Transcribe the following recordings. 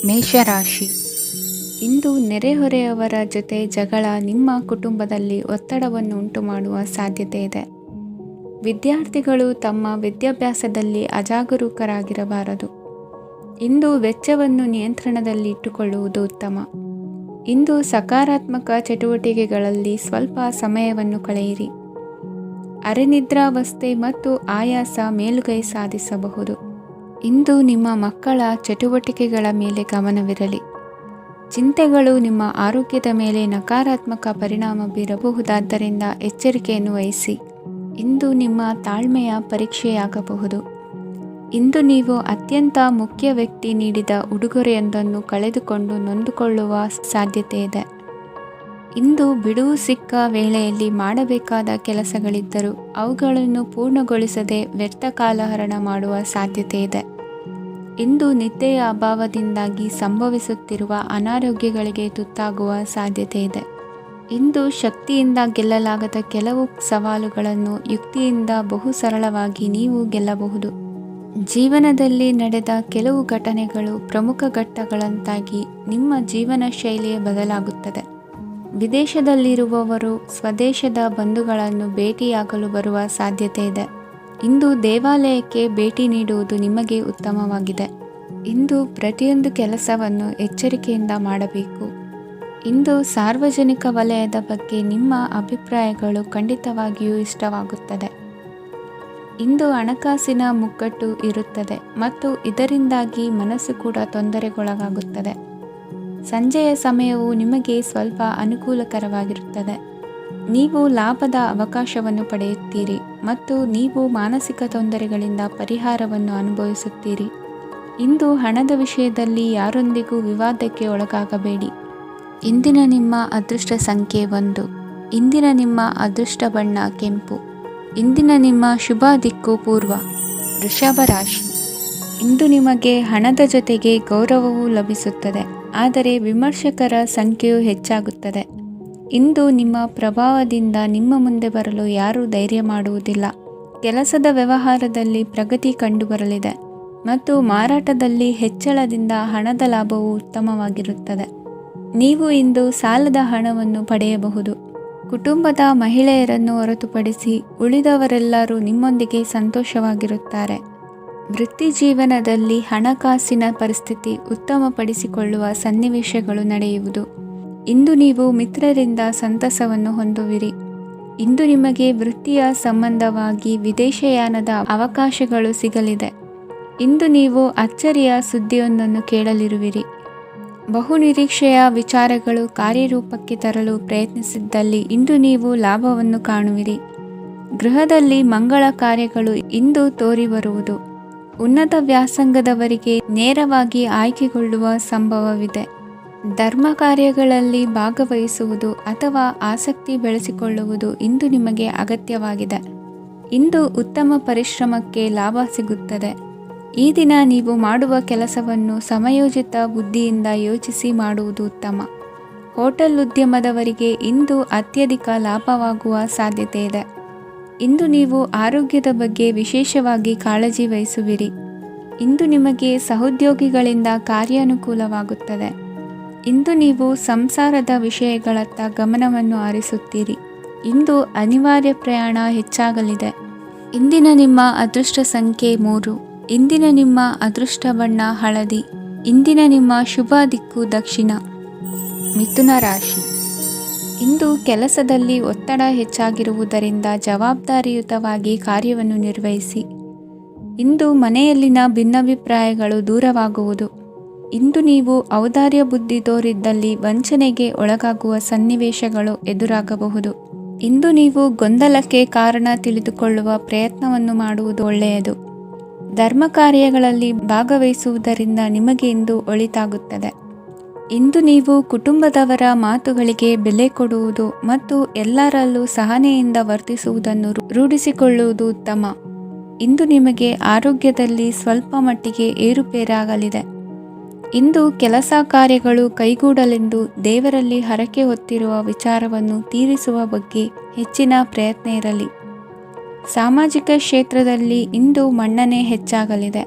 ಮೇಷರಾಶಿ. ಇಂದು ನೆರೆಹೊರೆಯವರ ಜೊತೆ ಜಗಳ ನಿಮ್ಮ ಕುಟುಂಬದಲ್ಲಿ ಒತ್ತಡವನ್ನು ಉಂಟುಮಾಡುವ ಸಾಧ್ಯತೆ ಇದೆ. ವಿದ್ಯಾರ್ಥಿಗಳು ತಮ್ಮ ವಿದ್ಯಾಭ್ಯಾಸದಲ್ಲಿ ಅಜಾಗರೂಕರಾಗಿರಬಾರದು. ಇಂದು ವೆಚ್ಚವನ್ನು ನಿಯಂತ್ರಣದಲ್ಲಿ ಇಟ್ಟುಕೊಳ್ಳುವುದು ಉತ್ತಮ. ಇಂದು ಸಕಾರಾತ್ಮಕ ಚಟುವಟಿಕೆಗಳಲ್ಲಿ ಸ್ವಲ್ಪ ಸಮಯವನ್ನು ಕಳೆಯಿರಿ. ಅರೆನಿದ್ರಾವಸ್ಥೆ ಮತ್ತು ಆಯಾಸ ಮೇಲುಗೈ ಸಾಧಿಸಬಹುದು. ಇಂದು ನಿಮ್ಮ ಮಕ್ಕಳ ಚಟುವಟಿಕೆಗಳ ಮೇಲೆ ಗಮನವಿರಲಿ. ಚಿಂತೆಗಳು ನಿಮ್ಮ ಆರೋಗ್ಯದ ಮೇಲೆ ನಕಾರಾತ್ಮಕ ಪರಿಣಾಮ ಬೀರಬಹುದಾದ್ದರಿಂದ ಎಚ್ಚರಿಕೆಯನ್ನು ವಹಿಸಿ. ಇಂದು ನಿಮ್ಮ ತಾಳ್ಮೆಯ ಪರೀಕ್ಷೆಯಾಗಬಹುದು. ಇಂದು ನೀವು ಅತ್ಯಂತ ಮುಖ್ಯ ವ್ಯಕ್ತಿ ನೀಡಿದ ಉಡುಗೊರೆಯೊಂದನ್ನು ಕಳೆದುಕೊಂಡು ನೊಂದುಕೊಳ್ಳುವ ಸಾಧ್ಯತೆ ಇದೆ. ಇಂದು ಬಿಡುವು ಸಿಕ್ಕ ವೇಳೆಯಲ್ಲಿ ಮಾಡಬೇಕಾದ ಕೆಲಸಗಳಿದ್ದರೂ ಅವುಗಳನ್ನು ಪೂರ್ಣಗೊಳಿಸದೆ ವ್ಯರ್ಥ ಕಾಲಹರಣ ಮಾಡುವ ಸಾಧ್ಯತೆ ಇದೆ. ಇಂದು ನಿದ್ದೆಯ ಅಭಾವದಿಂದಾಗಿ ಸಂಭವಿಸುತ್ತಿರುವ ಅನಾರೋಗ್ಯಗಳಿಗೆ ತುತ್ತಾಗುವ ಸಾಧ್ಯತೆ ಇದೆ. ಇಂದು ಶಕ್ತಿಯಿಂದ ಗೆಲ್ಲಲಾಗದ ಕೆಲವು ಸವಾಲುಗಳನ್ನು ಯುಕ್ತಿಯಿಂದ ಬಹು ಸರಳವಾಗಿ ನೀವು ಗೆಲ್ಲಬಹುದು. ಜೀವನದಲ್ಲಿ ನಡೆದ ಕೆಲವು ಘಟನೆಗಳು ಪ್ರಮುಖ ಘಟ್ಟಗಳಂತಾಗಿ ನಿಮ್ಮ ಜೀವನ ಶೈಲಿಯೇ ಬದಲಾಗುತ್ತದೆ. ವಿದೇಶದಲ್ಲಿರುವವರು ಸ್ವದೇಶದ ಬಂಧುಗಳನ್ನು ಭೇಟಿಯಾಗಲು ಬರುವ ಸಾಧ್ಯತೆ ಇದೆ. ಇಂದು ದೇವಾಲಯಕ್ಕೆ ಭೇಟಿ ನೀಡುವುದು ನಿಮಗೆ ಉತ್ತಮವಾಗಿದೆ. ಇಂದು ಪ್ರತಿಯೊಂದು ಕೆಲಸವನ್ನು ಎಚ್ಚರಿಕೆಯಿಂದ ಮಾಡಬೇಕು. ಇಂದು ಸಾರ್ವಜನಿಕ ವಲಯದ ಬಗ್ಗೆ ನಿಮ್ಮ ಅಭಿಪ್ರಾಯಗಳು ಖಂಡಿತವಾಗಿಯೂ ಇಷ್ಟವಾಗುತ್ತದೆ. ಇಂದು ಹಣಕಾಸಿನ ಮುಗ್ಗಟ್ಟು ಇರುತ್ತದೆ ಮತ್ತು ಇದರಿಂದಾಗಿ ಮನಸ್ಸು ಕೂಡ ತೊಂದರೆಗೊಳಗಾಗುತ್ತದೆ. ಸಂಜೆಯ ಸಮಯವು ನಿಮಗೆ ಸ್ವಲ್ಪ ಅನುಕೂಲಕರವಾಗಿರುತ್ತದೆ. ನೀವು ಲಾಭದ ಅವಕಾಶವನ್ನು ಪಡೆಯುತ್ತೀರಿ ಮತ್ತು ನೀವು ಮಾನಸಿಕ ತೊಂದರೆಗಳಿಂದ ಪರಿಹಾರವನ್ನು ಅನುಭವಿಸುತ್ತೀರಿ. ಇಂದು ಹಣದ ವಿಷಯದಲ್ಲಿ ಯಾರೊಂದಿಗೂ ವಿವಾದಕ್ಕೆ ಒಳಗಾಗಬೇಡಿ. ಇಂದಿನ ನಿಮ್ಮ ಅದೃಷ್ಟ ಸಂಖ್ಯೆ 1. ಇಂದಿನ ನಿಮ್ಮ ಅದೃಷ್ಟ ಬಣ್ಣ ಕೆಂಪು. ಇಂದಿನ ನಿಮ್ಮ ಶುಭ ದಿಕ್ಕು ಪೂರ್ವ. ವೃಷಭ ರಾಶಿ. ಇಂದು ನಿಮಗೆ ಹಣದ ಜೊತೆಗೆ ಗೌರವವೂ ಲಭಿಸುತ್ತದೆ, ಆದರೆ ವಿಮರ್ಶಕರ ಸಂಖ್ಯೆಯೂ ಹೆಚ್ಚಾಗುತ್ತದೆ. ಇಂದು ನಿಮ್ಮ ಪ್ರಭಾವದಿಂದ ನಿಮ್ಮ ಮುಂದೆ ಬರಲು ಯಾರೂ ಧೈರ್ಯ ಮಾಡುವುದಿಲ್ಲ. ಕೆಲಸದ ವ್ಯವಹಾರದಲ್ಲಿ ಪ್ರಗತಿ ಕಂಡುಬರಲಿದೆ ಮತ್ತು ಮಾರಾಟದಲ್ಲಿ ಹೆಚ್ಚಳದಿಂದ ಹಣದ ಲಾಭವು ಉತ್ತಮವಾಗಿರುತ್ತದೆ. ನೀವು ಇಂದು ಸಾಲದ ಹಣವನ್ನು ಪಡೆಯಬಹುದು. ಕುಟುಂಬದ ಮಹಿಳೆಯರನ್ನು ಹೊರತುಪಡಿಸಿ ಉಳಿದವರೆಲ್ಲರೂ ನಿಮ್ಮೊಂದಿಗೆ ಸಂತೋಷವಾಗಿರುತ್ತಾರೆ. ವೃತ್ತಿ ಜೀವನದಲ್ಲಿ ಹಣಕಾಸಿನ ಪರಿಸ್ಥಿತಿ ಉತ್ತಮಪಡಿಸಿಕೊಳ್ಳುವ ಸನ್ನಿವೇಶಗಳು ನಡೆಯುವುದು. ಇಂದು ನೀವು ಮಿತ್ರರಿಂದ ಸಂತಸವನ್ನು ಹೊಂದುವಿರಿ. ಇಂದು ನಿಮಗೆ ವೃತ್ತಿಯ ಸಂಬಂಧವಾಗಿ ವಿದೇಶಯಾನದ ಅವಕಾಶಗಳು ಸಿಗಲಿದೆ. ಇಂದು ನೀವು ಅಚ್ಚರಿಯ ಸುದ್ದಿಯೊಂದನ್ನು ಕೇಳಲಿರುವಿರಿ. ಬಹುನಿರೀಕ್ಷೆಯ ವಿಚಾರಗಳು ಕಾರ್ಯರೂಪಕ್ಕೆ ತರಲು ಪ್ರಯತ್ನಿಸಿದ್ದಲ್ಲಿ ಇಂದು ನೀವು ಲಾಭವನ್ನು ಕಾಣುವಿರಿ. ಗೃಹದಲ್ಲಿ ಮಂಗಳ ಕಾರ್ಯಗಳು ಇಂದು ತೋರಿಬರುವುದು. ಉನ್ನತ ವ್ಯಾಸಂಗದವರಿಗೆ ನೇರವಾಗಿ ಆಯ್ಕೆಗೊಳ್ಳುವ ಸಂಭವವಿದೆ. ಧರ್ಮ ಕಾರ್ಯಗಳಲ್ಲಿ ಭಾಗವಹಿಸುವುದು ಅಥವಾ ಆಸಕ್ತಿ ಬೆಳೆಸಿಕೊಳ್ಳುವುದು ಇಂದು ನಿಮಗೆ ಅಗತ್ಯವಾಗಿದೆ. ಇಂದು ಉತ್ತಮ ಪರಿಶ್ರಮಕ್ಕೆ ಲಾಭ ಸಿಗುತ್ತದೆ. ಈ ದಿನ ನೀವು ಮಾಡುವ ಕೆಲಸವನ್ನು ಸಮಯೋಚಿತ ಬುದ್ಧಿಯಿಂದ ಯೋಚಿಸಿ ಮಾಡುವುದು ಉತ್ತಮ. ಹೋಟೆಲ್ ಉದ್ಯಮದವರಿಗೆ ಇಂದು ಅತ್ಯಧಿಕ ಲಾಭವಾಗುವ ಸಾಧ್ಯತೆ ಇದೆ. ಇಂದು ನೀವು ಆರೋಗ್ಯದ ಬಗ್ಗೆ ವಿಶೇಷವಾಗಿ ಕಾಳಜಿ ವಹಿಸುವಿರಿ. ಇಂದು ನಿಮಗೆ ಸಹೋದ್ಯೋಗಿಗಳಿಂದ ಕಾರ್ಯಾನುಕೂಲವಾಗುತ್ತದೆ. ಇಂದು ನೀವು ಸಂಸಾರದ ವಿಷಯಗಳತ್ತ ಗಮನವನ್ನು ಹರಿಸುತ್ತೀರಿ. ಇಂದು ಅನಿವಾರ್ಯ ಪ್ರಯಾಣ ಹೆಚ್ಚಾಗಲಿದೆ. ಇಂದಿನ ನಿಮ್ಮ ಅದೃಷ್ಟ ಸಂಖ್ಯೆ 3. ಇಂದಿನ ನಿಮ್ಮ ಅದೃಷ್ಟ ಬಣ್ಣ ಹಳದಿ. ಇಂದಿನ ನಿಮ್ಮ ಶುಭ ದಿಕ್ಕು ದಕ್ಷಿಣ. ಮಿಥುನ ರಾಶಿ. ಇಂದು ಕೆಲಸದಲ್ಲಿ ಒತ್ತಡ ಹೆಚ್ಚಾಗಿರುವುದರಿಂದ ಜವಾಬ್ದಾರಿಯುತವಾಗಿ ಕಾರ್ಯವನ್ನು ನಿರ್ವಹಿಸಿ. ಇಂದು ಮನೆಯಲ್ಲಿನ ಭಿನ್ನಾಭಿಪ್ರಾಯಗಳು ದೂರವಾಗುವುದು. ಇಂದು ನೀವು ಔದಾರ್ಯ ಬುದ್ಧಿ ತೋರಿದ್ದಲ್ಲಿ ವಂಚನೆಗೆ ಒಳಗಾಗುವ ಸನ್ನಿವೇಶಗಳು ಎದುರಾಗಬಹುದು. ಇಂದು ನೀವು ಗೊಂದಲಕ್ಕೆ ಕಾರಣ ತಿಳಿದುಕೊಳ್ಳುವ ಪ್ರಯತ್ನವನ್ನು ಮಾಡುವುದು ಒಳ್ಳೆಯದು. ಧರ್ಮ ಕಾರ್ಯಗಳಲ್ಲಿ ಭಾಗವಹಿಸುವುದರಿಂದ ನಿಮಗೆ ಇಂದು ಒಳಿತಾಗುತ್ತದೆ. ಇಂದು ನೀವು ಕುಟುಂಬದವರ ಮಾತುಗಳಿಗೆ ಬೆಲೆ ಕೊಡುವುದು ಮತ್ತು ಎಲ್ಲರಲ್ಲೂ ಸಹನೆಯಿಂದ ವರ್ತಿಸುವುದನ್ನು ರೂಢಿಸಿಕೊಳ್ಳುವುದು ಉತ್ತಮ. ಇಂದು ನಿಮಗೆ ಆರೋಗ್ಯದಲ್ಲಿ ಸ್ವಲ್ಪ ಮಟ್ಟಿಗೆ ಏರುಪೇರಾಗಲಿದೆ. ಇಂದು ಕೆಲಸ ಕಾರ್ಯಗಳು ಕೈಗೂಡಲೆಂದು ದೇವರಲ್ಲಿ ಹರಕೆ ಹೊತ್ತಿರುವ ವಿಚಾರವನ್ನು ತೀರಿಸುವ ಬಗ್ಗೆ ಹೆಚ್ಚಿನ ಪ್ರಯತ್ನ ಇರಲಿ. ಸಾಮಾಜಿಕ ಕ್ಷೇತ್ರದಲ್ಲಿ ಇಂದು ಮನ್ನಣೆ ಹೆಚ್ಚಾಗಲಿದೆ.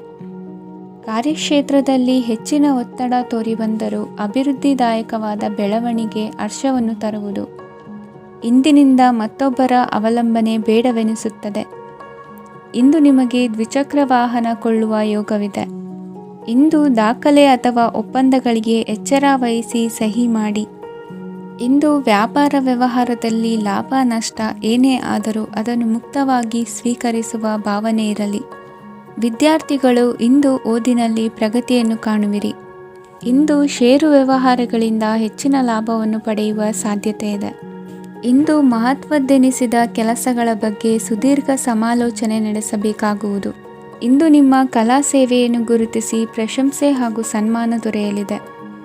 ಕಾರ್ಯಕ್ಷೇತ್ರದಲ್ಲಿ ಹೆಚ್ಚಿನ ಒತ್ತಡ ತೋರಿಬಂದರೂ ಅಭಿವೃದ್ಧಿದಾಯಕವಾದ ಬೆಳವಣಿಗೆ ಹರ್ಷವನ್ನು ತರುವುದು. ಇಂದಿನಿಂದ ಮತ್ತೊಬ್ಬರ ಅವಲಂಬನೆ ಬೇಡವೆನಿಸುತ್ತದೆ. ಇಂದು ನಿಮಗೆ ದ್ವಿಚಕ್ರ ವಾಹನ ಕೊಳ್ಳುವ ಯೋಗವಿದೆ. ಇಂದು ದಾಖಲೆ ಅಥವಾ ಒಪ್ಪಂದಗಳಿಗೆ ಎಚ್ಚರ ವಹಿಸಿ ಸಹಿ ಮಾಡಿ. ಇಂದು ವ್ಯಾಪಾರ ವ್ಯವಹಾರದಲ್ಲಿ ಲಾಭ ನಷ್ಟ ಏನೇ ಆದರೂ ಅದನ್ನು ಮುಕ್ತವಾಗಿ ಸ್ವೀಕರಿಸುವ ಭಾವನೆ ಇರಲಿ. ವಿದ್ಯಾರ್ಥಿಗಳು ಇಂದು ಓದಿನಲ್ಲಿ ಪ್ರಗತಿಯನ್ನು ಕಾಣುವಿರಿ. ಇಂದು ಷೇರು ವ್ಯವಹಾರಗಳಿಂದ ಹೆಚ್ಚಿನ ಲಾಭವನ್ನು ಪಡೆಯುವ ಸಾಧ್ಯತೆ ಇದೆ. ಇಂದು ಮಹತ್ವದ್ದೆನಿಸಿದ ಕೆಲಸಗಳ ಬಗ್ಗೆ ಸುದೀರ್ಘ ಸಮಾಲೋಚನೆ ನಡೆಸಬೇಕಾಗುವುದು. ಇಂದು ನಿಮ್ಮ ಕಲಾ ಸೇವೆಯನ್ನು ಗುರುತಿಸಿ ಪ್ರಶಂಸೆ ಹಾಗೂ ಸನ್ಮಾನ ದೊರೆಯಲಿದೆ.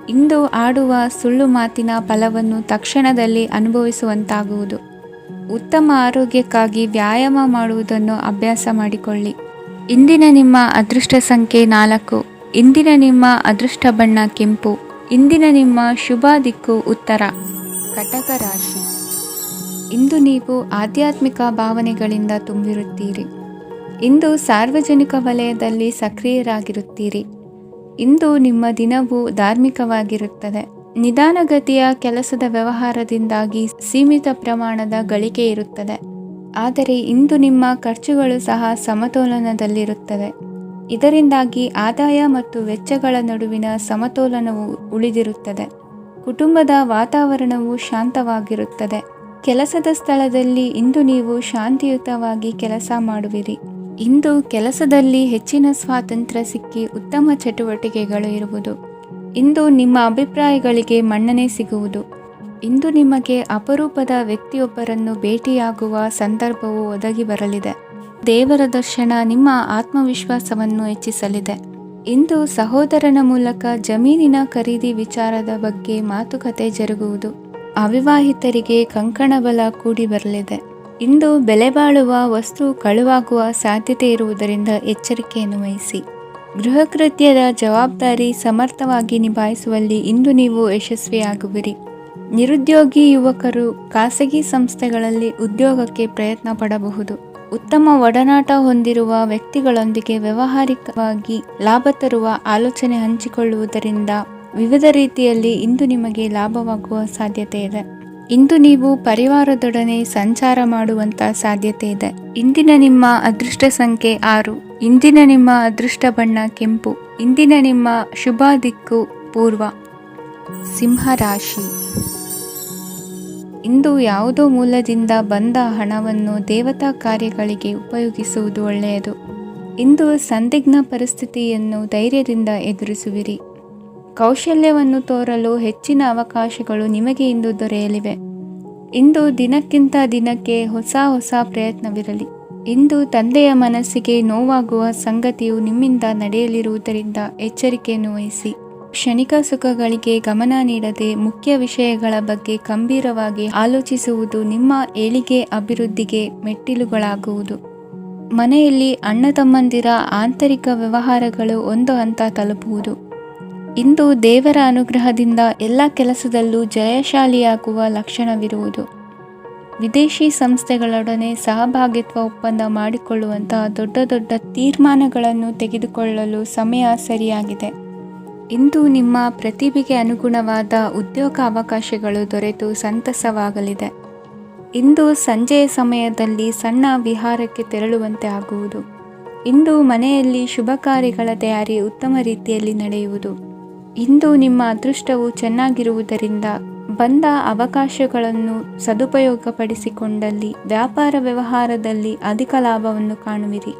ಇಂದು ಆಡುವ ಸುಳ್ಳು ಮಾತಿನ ಫಲವನ್ನು ತಕ್ಷಣದಲ್ಲಿ ಅನುಭವಿಸುವಂತಾಗುವುದು. ಉತ್ತಮ ಆರೋಗ್ಯಕ್ಕಾಗಿ ವ್ಯಾಯಾಮ ಮಾಡುವುದನ್ನು ಅಭ್ಯಾಸ ಮಾಡಿಕೊಳ್ಳಿ. ಇಂದಿನ ನಿಮ್ಮ ಅದೃಷ್ಟ ಸಂಖ್ಯೆ 4. ಇಂದಿನ ನಿಮ್ಮ ಅದೃಷ್ಟ ಬಣ್ಣ ಕೆಂಪು. ಇಂದಿನ ನಿಮ್ಮ ಶುಭ ದಿಕ್ಕು ಉತ್ತರ. ಕಟಕ ರಾಶಿ. ಇಂದು ನೀವು ಆಧ್ಯಾತ್ಮಿಕ ಭಾವನೆಗಳಿಂದ ತುಂಬಿರುತ್ತೀರಿ. ಇಂದು ಸಾರ್ವಜನಿಕ ವಲಯದಲ್ಲಿ ಸಕ್ರಿಯರಾಗಿರುತ್ತೀರಿ. ಇಂದು ನಿಮ್ಮ ದಿನವು ಧಾರ್ಮಿಕವಾಗಿರುತ್ತದೆ. ನಿಧಾನಗತಿಯ ಕೆಲಸದ ವ್ಯವಹಾರದಿಂದಾಗಿ ಸೀಮಿತ ಪ್ರಮಾಣದ ಗಳಿಕೆ ಇರುತ್ತದೆ. ಆದರೆ ಇಂದು ನಿಮ್ಮ ಖರ್ಚುಗಳು ಸಹ ಸಮತೋಲನದಲ್ಲಿರುತ್ತವೆ. ಇದರಿಂದಾಗಿ ಆದಾಯ ಮತ್ತು ವೆಚ್ಚಗಳ ನಡುವಿನ ಸಮತೋಲನವು ಉಳಿದಿರುತ್ತದೆ. ಕುಟುಂಬದ ವಾತಾವರಣವು ಶಾಂತವಾಗಿರುತ್ತದೆ. ಕೆಲಸದ ಸ್ಥಳದಲ್ಲಿ ಇಂದು ನೀವು ಶಾಂತಿಯುತವಾಗಿ ಕೆಲಸ ಮಾಡುವಿರಿ. ಇಂದು ಕೆಲಸದಲ್ಲಿ ಹೆಚ್ಚಿನ ಸ್ವಾತಂತ್ರ್ಯ ಸಿಕ್ಕಿ ಉತ್ತಮ ಚಟುವಟಿಕೆಗಳು ಇರುವುದು. ಇಂದು ನಿಮ್ಮ ಅಭಿಪ್ರಾಯಗಳಿಗೆ ಮನ್ನಣೆ ಸಿಗುವುದು. ಇಂದು ನಿಮಗೆ ಅಪರೂಪದ ವ್ಯಕ್ತಿಯೊಬ್ಬರನ್ನು ಭೇಟಿಯಾಗುವ ಸಂದರ್ಭವು ಒದಗಿ ಬರಲಿದೆ. ದೇವರ ದರ್ಶನ ನಿಮ್ಮ ಆತ್ಮವಿಶ್ವಾಸವನ್ನು ಹೆಚ್ಚಿಸಲಿದೆ. ಇಂದು ಸಹೋದರನ ಮೂಲಕ ಜಮೀನಿನ ಖರೀದಿ ವಿಚಾರದ ಬಗ್ಗೆ ಮಾತುಕತೆ ಜರುಗುವುದು. ಅವಿವಾಹಿತರಿಗೆ ಕಂಕಣ ಬಲ ಕೂಡಿ ಬರಲಿದೆ. ಇಂದು ಬೆಲೆ ಬಾಳುವ ವಸ್ತು ಕಳುವಾಗುವ ಸಾಧ್ಯತೆ ಇರುವುದರಿಂದ ಎಚ್ಚರಿಕೆಯನ್ನು ವಹಿಸಿ. ಗೃಹ ಕೃತ್ಯದ ಜವಾಬ್ದಾರಿ ಸಮರ್ಥವಾಗಿ ನಿಭಾಯಿಸುವಲ್ಲಿ ಇಂದು ನೀವು ಯಶಸ್ವಿಯಾಗುವಿರಿ. ನಿರುದ್ಯೋಗಿ ಯುವಕರು ಖಾಸಗಿ ಸಂಸ್ಥೆಗಳಲ್ಲಿ ಉದ್ಯೋಗಕ್ಕೆ ಪ್ರಯತ್ನ ಪಡಬಹುದು. ಉತ್ತಮ ಒಡನಾಟ ಹೊಂದಿರುವ ವ್ಯಕ್ತಿಗಳೊಂದಿಗೆ ವ್ಯಾವಹಾರಿಕವಾಗಿ ಲಾಭ ತರುವ ಆಲೋಚನೆ ಹಂಚಿಕೊಳ್ಳುವುದರಿಂದ ವಿವಿಧ ರೀತಿಯಲ್ಲಿ ಇಂದು ನಿಮಗೆ ಲಾಭವಾಗುವ ಸಾಧ್ಯತೆ ಇದೆ. ಇಂದು ನೀವು ಪರಿವಾರದೊಡನೆ ಸಂಚಾರ ಮಾಡುವಂತ ಸಾಧ್ಯತೆ ಇದೆ. ಇಂದಿನ ನಿಮ್ಮ ಅದೃಷ್ಟ ಸಂಖ್ಯೆ 6. ಇಂದಿನ ನಿಮ್ಮ ಅದೃಷ್ಟ ಬಣ್ಣ ಕೆಂಪು. ಇಂದಿನ ನಿಮ್ಮ ಶುಭ ದಿಕ್ಕು ಪೂರ್ವ. ಸಿಂಹ ರಾಶಿ. ಇಂದು ಯಾವುದೋ ಮೂಲದಿಂದ ಬಂದ ಹಣವನ್ನು ದೇವತಾ ಕಾರ್ಯಗಳಿಗೆ ಉಪಯೋಗಿಸುವುದು ಒಳ್ಳೆಯದು. ಇಂದು ಸಂದಿಗ್ಧ ಪರಿಸ್ಥಿತಿಯನ್ನು ಧೈರ್ಯದಿಂದ ಎದುರಿಸುವಿರಿ. ಕೌಶಲ್ಯವನ್ನು ತೋರಲು ಹೆಚ್ಚಿನ ಅವಕಾಶಗಳು ನಿಮಗೆ ಇಂದು ದೊರೆಯಲಿವೆ. ಇಂದು ದಿನಕ್ಕಿಂತ ದಿನಕ್ಕೆ ಹೊಸ ಪ್ರಯತ್ನವಿರಲಿ. ಇಂದು ತಂದೆಯ ಮನಸ್ಸಿಗೆ ನೋವಾಗುವ ಸಂಗತಿಯು ನಿಮ್ಮಿಂದ ನಡೆಯಲಿರುವುದರಿಂದ ಎಚ್ಚರಿಕೆಯನ್ನು ವಹಿಸಿ. ಕ್ಷಣಿಕ ಸುಖಗಳಿಗೆ ಗಮನ ನೀಡದೆ ಮುಖ್ಯ ವಿಷಯಗಳ ಬಗ್ಗೆ ಗಂಭೀರವಾಗಿ ಆಲೋಚಿಸುವುದು ನಿಮ್ಮ ಏಳಿಗೆ ಅಭಿವೃದ್ಧಿಗೆ ಮೆಟ್ಟಿಲುಗಳಾಗುವುದು. ಮನೆಯಲ್ಲಿ ಅಣ್ಣ ತಮ್ಮಂದಿರ ಆಂತರಿಕ ವ್ಯವಹಾರಗಳು ಒಂದು ಹಂತ ತಲುಪುವುದು. ಇಂದು ದೇವರ ಅನುಗ್ರಹದಿಂದ ಎಲ್ಲ ಕೆಲಸದಲ್ಲೂ ಜಯಶಾಲಿಯಾಗುವ ಲಕ್ಷಣವಿರುವುದು. ವಿದೇಶಿ ಸಂಸ್ಥೆಗಳೊಡನೆ ಸಹಭಾಗಿತ್ವ ಒಪ್ಪಂದ ಮಾಡಿಕೊಳ್ಳುವಂತಹ ದೊಡ್ಡ ತೀರ್ಮಾನಗಳನ್ನು ತೆಗೆದುಕೊಳ್ಳಲು ಸಮಯ ಸರಿಯಾಗಿದೆ. ಇಂದು ನಿಮ್ಮ ಪ್ರತಿಭೆಗೆ ಅನುಗುಣವಾದ ಉದ್ಯೋಗ ಅವಕಾಶಗಳು ದೊರೆತು ಸಂತಸವಾಗಲಿದೆ. ಇಂದು ಸಂಜೆಯ ಸಮಯದಲ್ಲಿ ಸಣ್ಣ ವಿಹಾರಕ್ಕೆ ತೆರಳುವಂತೆ ಆಗುವುದು. ಇಂದು ಮನೆಯಲ್ಲಿ ಶುಭ ಕಾರ್ಯಗಳ ತಯಾರಿ ಉತ್ತಮ ರೀತಿಯಲ್ಲಿ ನಡೆಯುವುದು. ಇಂದು ನಿಮ್ಮ ಅದೃಷ್ಟವು ಚೆನ್ನಾಗಿರುವುದರಿಂದ ಬಂದ ಅವಕಾಶಗಳನ್ನು ಸದುಪಯೋಗಪಡಿಸಿಕೊಂಡಲ್ಲಿ ವ್ಯಾಪಾರ ವ್ಯವಹಾರದಲ್ಲಿ ಅಧಿಕ ಲಾಭವನ್ನು ಕಾಣುವಿರಿ.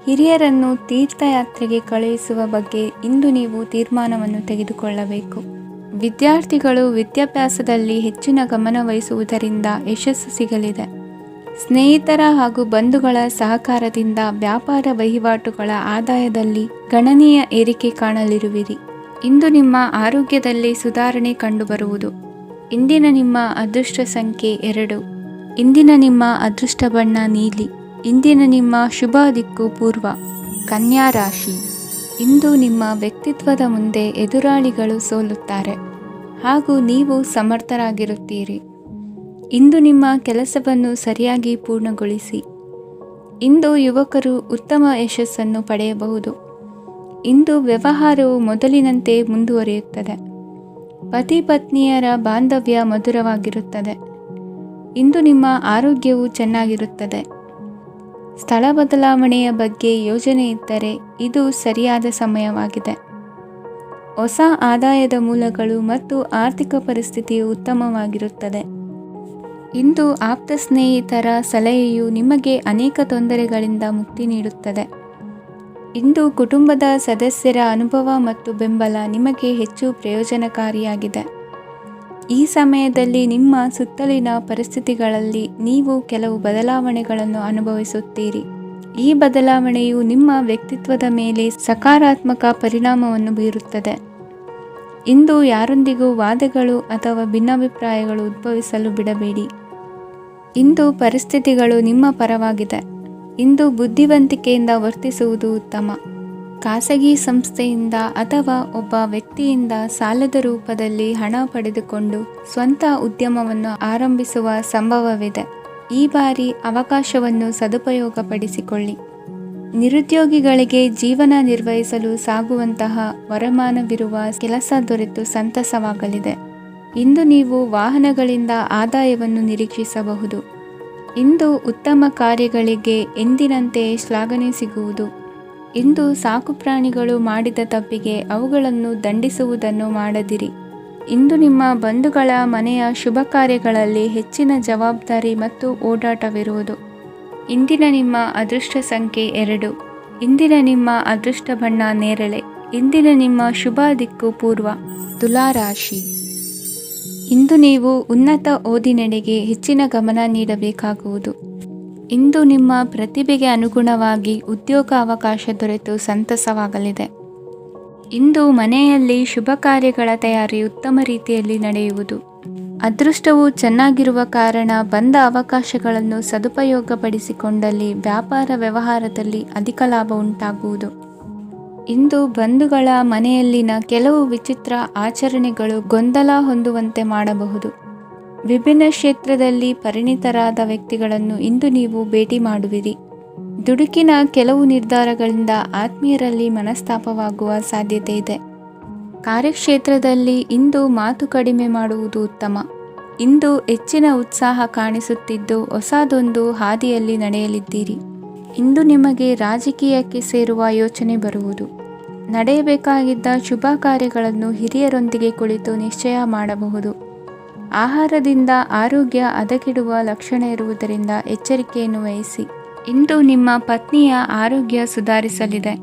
ಹಿರಿಯರನ್ನು ತೀರ್ಥಯಾತ್ರೆಗೆ ಕಳುಹಿಸುವ ಬಗ್ಗೆ ಇಂದು ನೀವು ತೀರ್ಮಾನವನ್ನು ತೆಗೆದುಕೊಳ್ಳಬೇಕು. ವಿದ್ಯಾರ್ಥಿಗಳು ವಿದ್ಯಾಭ್ಯಾಸದಲ್ಲಿ ಹೆಚ್ಚಿನ ಗಮನ ವಹಿಸುವುದರಿಂದ ಯಶಸ್ಸು ಸಿಗಲಿದೆ. ಸ್ನೇಹಿತರ ಹಾಗೂ ಬಂಧುಗಳ ಸಹಕಾರದಿಂದ ವ್ಯಾಪಾರ ವಹಿವಾಟುಗಳ ಆದಾಯದಲ್ಲಿ ಗಣನೀಯ ಏರಿಕೆ ಕಾಣಲಿರುವಿರಿ. ಇಂದು ನಿಮ್ಮ ಆರೋಗ್ಯದಲ್ಲಿ ಸುಧಾರಣೆ ಕಂಡುಬರುವುದು. ಇಂದಿನ ನಿಮ್ಮ ಅದೃಷ್ಟ ಸಂಖ್ಯೆ 2. ಇಂದಿನ ನಿಮ್ಮ ಅದೃಷ್ಟ ಬಣ್ಣ ನೀಲಿ. ಇಂದಿನ ನಿಮ್ಮ ಶುಭ ದಿಕ್ಕು ಪೂರ್ವ. ಕನ್ಯಾ ರಾಶಿ. ಇಂದು ನಿಮ್ಮ ವ್ಯಕ್ತಿತ್ವದ ಮುಂದೆ ಎದುರಾಳಿಗಳು ಸೋಲುತ್ತಾರೆ ಹಾಗೂ ನೀವು ಸಮರ್ಥರಾಗಿರುತ್ತೀರಿ. ಇಂದು ನಿಮ್ಮ ಕೆಲಸವನ್ನು ಸರಿಯಾಗಿ ಪೂರ್ಣಗೊಳಿಸಿ. ಇಂದು ಯುವಕರು ಉತ್ತಮ ಯಶಸ್ಸನ್ನು ಪಡೆಯಬಹುದು. ಇಂದು ವ್ಯವಹಾರವು ಮೊದಲಿನಂತೆ ಮುಂದುವರಿಯುತ್ತದೆ. ಪತಿ ಪತ್ನಿಯರ ಬಾಂಧವ್ಯ ಮಧುರವಾಗಿರುತ್ತದೆ. ಇಂದು ನಿಮ್ಮ ಆರೋಗ್ಯವು ಚೆನ್ನಾಗಿರುತ್ತದೆ. ಸ್ಥಳ ಬದಲಾವಣೆಯ ಬಗ್ಗೆ ಯೋಜನೆ ಇದ್ದರೆ ಇದು ಸರಿಯಾದ ಸಮಯವಾಗಿದೆ. ಹೊಸ ಆದಾಯದ ಮೂಲಗಳು ಮತ್ತು ಆರ್ಥಿಕ ಪರಿಸ್ಥಿತಿಯು ಉತ್ತಮವಾಗಿರುತ್ತದೆ. ಇಂದು ಆಪ್ತ ಸ್ನೇಹಿತರ ಸಲಹೆಯು ನಿಮಗೆ ಅನೇಕ ತೊಂದರೆಗಳಿಂದ ಮುಕ್ತಿ ನೀಡುತ್ತದೆ. ಇಂದು ಕುಟುಂಬದ ಸದಸ್ಯರ ಅನುಭವ ಮತ್ತು ಬೆಂಬಲ ನಿಮಗೆ ಹೆಚ್ಚು ಪ್ರಯೋಜನಕಾರಿಯಾಗಿದೆ. ಈ ಸಮಯದಲ್ಲಿ ನಿಮ್ಮ ಸುತ್ತಲಿನ ಪರಿಸ್ಥಿತಿಗಳಲ್ಲಿ ನೀವು ಕೆಲವು ಬದಲಾವಣೆಗಳನ್ನು ಅನುಭವಿಸುತ್ತೀರಿ. ಈ ಬದಲಾವಣೆಯು ನಿಮ್ಮ ವ್ಯಕ್ತಿತ್ವದ ಮೇಲೆ ಸಕಾರಾತ್ಮಕ ಪರಿಣಾಮವನ್ನು ಬೀರುತ್ತದೆ. ಇಂದು ಯಾರೊಂದಿಗೂ ವಾದಗಳು ಅಥವಾ ಭಿನ್ನಾಭಿಪ್ರಾಯಗಳು ಉದ್ಭವಿಸಲು ಬಿಡಬೇಡಿ. ಇಂದು ಪರಿಸ್ಥಿತಿಗಳು ನಿಮ್ಮ ಪರವಾಗಿದೆ. ಇಂದು ಬುದ್ಧಿವಂತಿಕೆಯಿಂದ ವರ್ತಿಸುವುದು ಉತ್ತಮ. ಖಾಸಗಿ ಸಂಸ್ಥೆಯಿಂದ ಅಥವಾ ಒಬ್ಬ ವ್ಯಕ್ತಿಯಿಂದ ಸಾಲದ ರೂಪದಲ್ಲಿ ಹಣ ಪಡೆದುಕೊಂಡು ಸ್ವಂತ ಉದ್ಯಮವನ್ನು ಆರಂಭಿಸುವ ಸಂಭವವಿದೆ. ಈ ಬಾರಿ ಅವಕಾಶವನ್ನು ಸದುಪಯೋಗಪಡಿಸಿಕೊಳ್ಳಿ. ನಿರುದ್ಯೋಗಿಗಳಿಗೆ ಜೀವನ ನಿರ್ವಹಿಸಲು ಸಾಗುವಂತಹ ವರಮಾನವಿರುವ ಕೆಲಸ ದೊರೆತು ಸಂತಸವಾಗಲಿದೆ. ಇಂದು ನೀವು ವಾಹನಗಳಿಂದ ಆದಾಯವನ್ನು ನಿರೀಕ್ಷಿಸಬಹುದು. ಇಂದು ಉತ್ತಮ ಕಾರ್ಯಗಳಿಗೆ ಎಂದಿನಂತೆ ಶ್ಲಾಘನೆ ಸಿಗುವುದು. ಇಂದು ಸಾಕುಪ್ರಾಣಿಗಳು ಮಾಡಿದ ತಪ್ಪಿಗೆ ಅವುಗಳನ್ನು ದಂಡಿಸುವುದನ್ನು ಮಾಡದಿರಿ. ಇಂದು ನಿಮ್ಮ ಬಂಧುಗಳ ಮನೆಯ ಶುಭ ಕಾರ್ಯಗಳಲ್ಲಿ ಹೆಚ್ಚಿನ ಜವಾಬ್ದಾರಿ ಮತ್ತು ಓಡಾಟವಿರುವುದು. ಇಂದಿನ ನಿಮ್ಮ ಅದೃಷ್ಟ ಸಂಖ್ಯೆ 2. ಇಂದಿನ ನಿಮ್ಮ ಅದೃಷ್ಟ ಬಣ್ಣ ನೇರಳೆ. ಇಂದಿನ ನಿಮ್ಮ ಶುಭ ದಿಕ್ಕು ಪೂರ್ವ. ತುಲಾ ರಾಶಿ. ಇಂದು ನೀವು ಉನ್ನತ ಓದಿನೆಡೆಗೆ ಹೆಚ್ಚಿನ ಗಮನ ನೀಡಬೇಕಾಗುವುದು. ಇಂದು ನಿಮ್ಮ ಪ್ರತಿಭೆಗೆ ಅನುಗುಣವಾಗಿ ಉದ್ಯೋಗ ಅವಕಾಶ ದೊರೆತು ಸಂತಸವಾಗಲಿದೆ. ಇಂದು ಮನೆಯಲ್ಲಿ ಶುಭ ಕಾರ್ಯಗಳ ತಯಾರಿ ಉತ್ತಮ ರೀತಿಯಲ್ಲಿ ನಡೆಯುವುದು. ಅದೃಷ್ಟವು ಚೆನ್ನಾಗಿರುವ ಕಾರಣ ಬಂದ ಅವಕಾಶಗಳನ್ನು ಸದುಪಯೋಗಪಡಿಸಿಕೊಂಡಲ್ಲಿ ವ್ಯಾಪಾರ ವ್ಯವಹಾರದಲ್ಲಿ ಅಧಿಕ ಲಾಭ ಉಂಟಾಗುವುದು. ಇಂದು ಬಂಧುಗಳ ಮನೆಯಲ್ಲಿನ ಕೆಲವು ವಿಚಿತ್ರ ಆಚರಣೆಗಳು ಗೊಂದಲ ಹೊಂದುವಂತೆ ಮಾಡಬಹುದು. ವಿಭಿನ್ನ ಕ್ಷೇತ್ರದಲ್ಲಿ ಪರಿಣಿತರಾದ ವ್ಯಕ್ತಿಗಳನ್ನು ಇಂದು ನೀವು ಭೇಟಿ ಮಾಡುವಿರಿ. ದುಡುಕಿನ ಕೆಲವು ನಿರ್ಧಾರಗಳಿಂದ ಆತ್ಮೀಯರಲ್ಲಿ ಮನಸ್ತಾಪವಾಗುವ ಸಾಧ್ಯತೆ ಇದೆ. ಕಾರ್ಯಕ್ಷೇತ್ರದಲ್ಲಿ ಇಂದು ಮಾತು ಕಡಿಮೆ ಮಾಡುವುದು ಉತ್ತಮ. ಇಂದು ಹೆಚ್ಚಿನ ಉತ್ಸಾಹ ಕಾಣಿಸುತ್ತಿದ್ದು ಹೊಸದೊಂದು ಹಾದಿಯಲ್ಲಿ ನಡೆಯಲಿದ್ದೀರಿ. ಇಂದು ನಿಮಗೆ ರಾಜಕೀಯಕ್ಕೆ ಸೇರುವ ಯೋಚನೆ ಬರುವುದು. ನಡೆಯಬೇಕಾಗಿದ್ದ ಶುಭ ಕಾರ್ಯಗಳನ್ನು ಹಿರಿಯರೊಂದಿಗೆ ಕುಳಿತು ನಿಶ್ಚಯ ಮಾಡಬಹುದು. ಆಹಾರದಿಂದ ಆರೋಗ್ಯ ಹದಗೆಡುವ ಲಕ್ಷಣ ಇರುವುದರಿಂದ ಎಚ್ಚರಿಕೆಯನ್ನು ವಹಿಸಿ. ಇಂದು ನಿಮ್ಮ ಪತ್ನಿಯ ಆರೋಗ್ಯ ಸುಧಾರಿಸಲಿದೆ.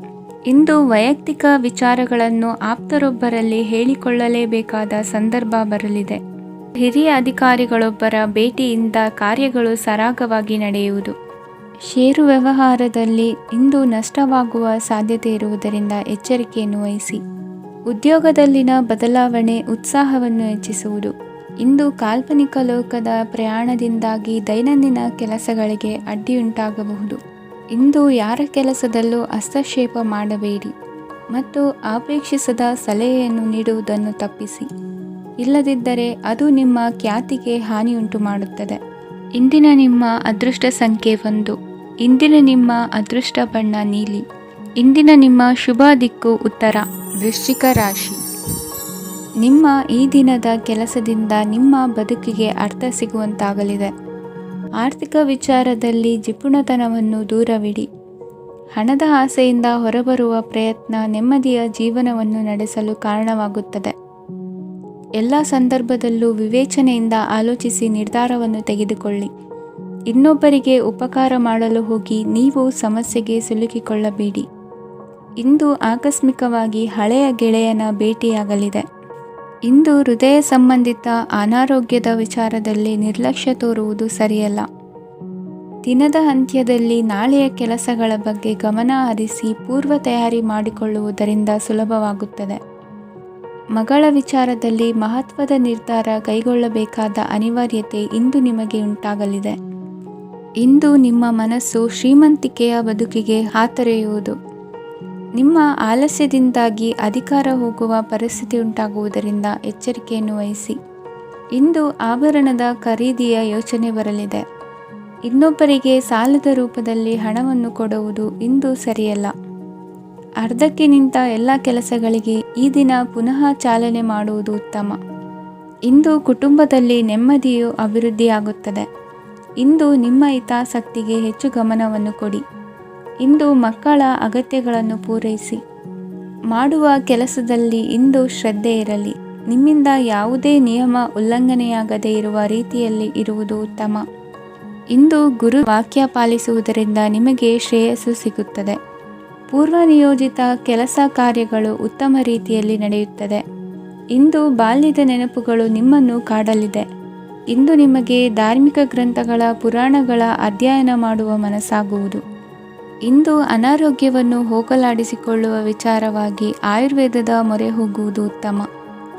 ಇಂದು ವೈಯಕ್ತಿಕ ವಿಚಾರಗಳನ್ನು ಆಪ್ತರೊಬ್ಬರಲ್ಲಿ ಹೇಳಿಕೊಳ್ಳಲೇಬೇಕಾದ ಸಂದರ್ಭ ಬರಲಿದೆ. ಹಿರಿಯ ಅಧಿಕಾರಿಗಳೊಬ್ಬರ ಭೇಟಿಯಿಂದ ಕಾರ್ಯಗಳು ಸರಾಗವಾಗಿ ನಡೆಯುವುದು. ಷೇರು ವ್ಯವಹಾರದಲ್ಲಿ ಇಂದು ನಷ್ಟವಾಗುವ ಸಾಧ್ಯತೆ ಇರುವುದರಿಂದ ಎಚ್ಚರಿಕೆಯನ್ನು ವಹಿಸಿ. ಉದ್ಯೋಗದಲ್ಲಿನ ಬದಲಾವಣೆ ಉತ್ಸಾಹವನ್ನು ಹೆಚ್ಚಿಸುವುದು. ಇಂದು ಕಾಲ್ಪನಿಕ ಲೋಕದ ಪ್ರಯಾಣದಿಂದಾಗಿ ದೈನಂದಿನ ಕೆಲಸಗಳಿಗೆ ಅಡ್ಡಿಯುಂಟಾಗಬಹುದು. ಇಂದು ಯಾರ ಕೆಲಸದಲ್ಲೂ ಹಸ್ತಕ್ಷೇಪ ಮಾಡಬೇಡಿ ಮತ್ತು ಅಪೇಕ್ಷಿಸದ ಸಲಹೆಯನ್ನು ನೀಡುವುದನ್ನು ತಪ್ಪಿಸಿ. ಇಲ್ಲದಿದ್ದರೆ ಅದು ನಿಮ್ಮ ಖ್ಯಾತಿಗೆ ಹಾನಿಯುಂಟು ಮಾಡುತ್ತದೆ. ಇಂದಿನ ನಿಮ್ಮ ಅದೃಷ್ಟ ಸಂಖ್ಯೆ 1. ಇಂದಿನ ನಿಮ್ಮ ಅದೃಷ್ಟ ಬಣ್ಣ ನೀಲಿ. ಇಂದಿನ ನಿಮ್ಮ ಶುಭ ದಿಕ್ಕು ಉತ್ತರ. ವೃಶ್ಚಿಕ ರಾಶಿ. ನಿಮ್ಮ ಈ ದಿನದ ಕೆಲಸದಿಂದ ನಿಮ್ಮ ಬದುಕಿಗೆ ಅರ್ಥ ಸಿಗುವಂತಾಗಲಿದೆ. ಆರ್ಥಿಕ ವಿಚಾರದಲ್ಲಿ ಜಿಪುಣತನವನ್ನು ದೂರವಿಡಿ. ಹಣದ ಆಸೆಯಿಂದ ಹೊರಬರುವ ಪ್ರಯತ್ನ ನೆಮ್ಮದಿಯ ಜೀವನವನ್ನು ನಡೆಸಲು ಕಾರಣವಾಗುತ್ತದೆ. ಎಲ್ಲ ಸಂದರ್ಭದಲ್ಲೂ ವಿವೇಚನೆಯಿಂದ ಆಲೋಚಿಸಿ ನಿರ್ಧಾರವನ್ನು ತೆಗೆದುಕೊಳ್ಳಿ. ಇನ್ನೊಬ್ಬರಿಗೆ ಉಪಕಾರ ಮಾಡಲು ಹೋಗಿ ನೀವು ಸಮಸ್ಯೆಗೆ ಸಿಲುಕಿಕೊಳ್ಳಬೇಡಿ. ಇಂದು ಆಕಸ್ಮಿಕವಾಗಿ ಹಳೆಯ ಗೆಳೆಯನ ಭೇಟಿಯಾಗಲಿದೆ. ಇಂದು ಹೃದಯ ಸಂಬಂಧಿತ ಅನಾರೋಗ್ಯದ ವಿಚಾರದಲ್ಲಿ ನಿರ್ಲಕ್ಷ್ಯ ತೋರುವುದು ಸರಿಯಲ್ಲ. ದಿನದ ಅಂತ್ಯದಲ್ಲಿ ನಾಳೆಯ ಕೆಲಸಗಳ ಬಗ್ಗೆ ಗಮನ ಹರಿಸಿ ಪೂರ್ವ ತಯಾರಿ ಮಾಡಿಕೊಳ್ಳುವುದರಿಂದ ಸುಲಭವಾಗುತ್ತದೆ. ಮಗಳ ವಿಚಾರದಲ್ಲಿ ಮಹತ್ವದ ನಿರ್ಧಾರ ಕೈಗೊಳ್ಳಬೇಕಾದ ಅನಿವಾರ್ಯತೆ ಇಂದು ನಿಮಗೆ ಉಂಟಾಗಲಿದೆ. ಇಂದು ನಿಮ್ಮ ಮನಸ್ಸು ಶ್ರೀಮಂತಿಕೆಯ ಬದುಕಿಗೆ ಹಾತೊರೆಯುವುದು. ನಿಮ್ಮ ಆಲಸ್ಯದಿಂದಾಗಿ ಅಧಿಕಾರ ಹೋಗುವ ಪರಿಸ್ಥಿತಿ ಉಂಟಾಗುವುದರಿಂದ ಎಚ್ಚರಿಕೆಯನ್ನು ವಹಿಸಿ. ಇಂದು ಆಭರಣದ ಖರೀದಿಯ ಯೋಚನೆ ಬರಲಿದೆ. ಇನ್ನೊಬ್ಬರಿಗೆ ಸಾಲದ ರೂಪದಲ್ಲಿ ಹಣವನ್ನು ಕೊಡುವುದು ಇಂದು ಸರಿಯಲ್ಲ. ಅರ್ಧಕ್ಕೆ ನಿಂತ ಎಲ್ಲ ಕೆಲಸಗಳಿಗೆ ಈ ದಿನ ಪುನಃ ಚಾಲನೆ ಮಾಡುವುದು ಉತ್ತಮ. ಇಂದು ಕುಟುಂಬದಲ್ಲಿ ನೆಮ್ಮದಿಯು ಅಭಿವೃದ್ಧಿಯಾಗುತ್ತದೆ. ಇಂದು ನಿಮ್ಮ ಹಿತಾಸಕ್ತಿಗೆ ಹೆಚ್ಚು ಗಮನವನ್ನು ಕೊಡಿ. ಇಂದು ಮಕ್ಕಳ ಅಗತ್ಯಗಳನ್ನು ಪೂರೈಸಿ. ಮಾಡುವ ಕೆಲಸದಲ್ಲಿ ಇಂದು ಶ್ರದ್ಧೆ ಇರಲಿ. ನಿಮ್ಮಿಂದ ಯಾವುದೇ ನಿಯಮ ಉಲ್ಲಂಘನೆಯಾಗದೇ ಇರುವ ರೀತಿಯಲ್ಲಿ ಇರುವುದು ಉತ್ತಮ. ಇಂದು ಗುರು ವಾಕ್ಯ ಪಾಲಿಸುವುದರಿಂದ ನಿಮಗೆ ಶ್ರೇಯಸ್ಸು ಸಿಗುತ್ತದೆ. ಪೂರ್ವ ನಿಯೋಜಿತ ಕೆಲಸ ಕಾರ್ಯಗಳು ಉತ್ತಮ ರೀತಿಯಲ್ಲಿ ನಡೆಯುತ್ತದೆ. ಇಂದು ಬಾಲ್ಯದ ನೆನಪುಗಳು ನಿಮ್ಮನ್ನು ಕಾಡಲಿದೆ. ಇಂದು ನಿಮಗೆ ಧಾರ್ಮಿಕ ಗ್ರಂಥಗಳ ಪುರಾಣಗಳ ಅಧ್ಯಯನ ಮಾಡುವ ಮನಸ್ಸಾಗುವುದು. ಇಂದು ಅನಾರೋಗ್ಯವನ್ನು ಹೋಗಲಾಡಿಸಿಕೊಳ್ಳುವ ವಿಚಾರವಾಗಿ ಆಯುರ್ವೇದದ ಮೊರೆ ಹೋಗುವುದು ಉತ್ತಮ.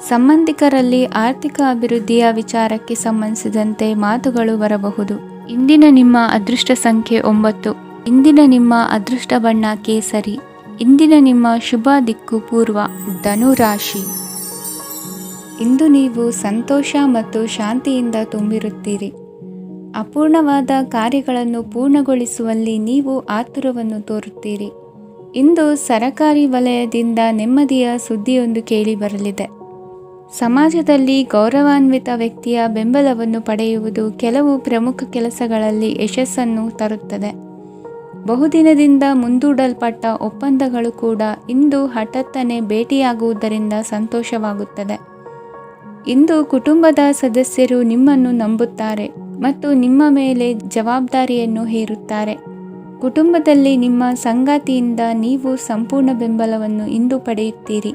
ಸಂಬಂಧಿಕರಲ್ಲಿ ಆರ್ಥಿಕ ಅಭಿವೃದ್ಧಿಯ ವಿಚಾರಕ್ಕೆ ಸಂಬಂಧಿಸಿದಂತೆ ಮಾತುಗಳು ಬರಬಹುದು. ಇಂದಿನ ನಿಮ್ಮ ಅದೃಷ್ಟ ಸಂಖ್ಯೆ 9. ಇಂದಿನ ನಿಮ್ಮ ಅದೃಷ್ಟ ಬಣ್ಣ ಕೇಸರಿ. ಇಂದಿನ ನಿಮ್ಮ ಶುಭ ದಿಕ್ಕು ಪೂರ್ವ. ಧನುರಾಶಿ. ಇಂದು ನೀವು ಸಂತೋಷ ಮತ್ತು ಶಾಂತಿಯಿಂದ ತುಂಬಿರುತ್ತೀರಿ. ಅಪೂರ್ಣವಾದ ಕಾರ್ಯಗಳನ್ನು ಪೂರ್ಣಗೊಳಿಸುವಲ್ಲಿ ನೀವು ಆತುರವನ್ನು ತೋರುತ್ತೀರಿ. ಇಂದು ಸರಕಾರಿ ವಲಯದಿಂದ ನೆಮ್ಮದಿಯ ಸುದ್ದಿಯೊಂದು ಕೇಳಿಬರಲಿದೆ. ಸಮಾಜದಲ್ಲಿ ಗೌರವಾನ್ವಿತ ವ್ಯಕ್ತಿಯ ಬೆಂಬಲವನ್ನು ಪಡೆಯುವುದು ಕೆಲವು ಪ್ರಮುಖ ಕೆಲಸಗಳಲ್ಲಿ ಯಶಸ್ಸನ್ನು ತರುತ್ತದೆ. ಬಹುದಿನದಿಂದ ಮುಂದೂಡಲ್ಪಟ್ಟ ಒಪ್ಪಂದಗಳು ಕೂಡ ಇಂದು ಹಠಾತ್ತನೆ ಭೇಟಿಯಾಗುವುದರಿಂದ ಸಂತೋಷವಾಗುತ್ತದೆ. ಇಂದು ಕುಟುಂಬದ ಸದಸ್ಯರು ನಿಮ್ಮನ್ನು ನಂಬುತ್ತಾರೆ ಮತ್ತು ನಿಮ್ಮ ಮೇಲೆ ಜವಾಬ್ದಾರಿಯನ್ನು ಹೇರುತ್ತಾರೆ. ಕುಟುಂಬದಲ್ಲಿ ನಿಮ್ಮ ಸಂಗಾತಿಯಿಂದ ನೀವು ಸಂಪೂರ್ಣ ಬೆಂಬಲವನ್ನು ಇಂದು ಪಡೆಯುತ್ತೀರಿ.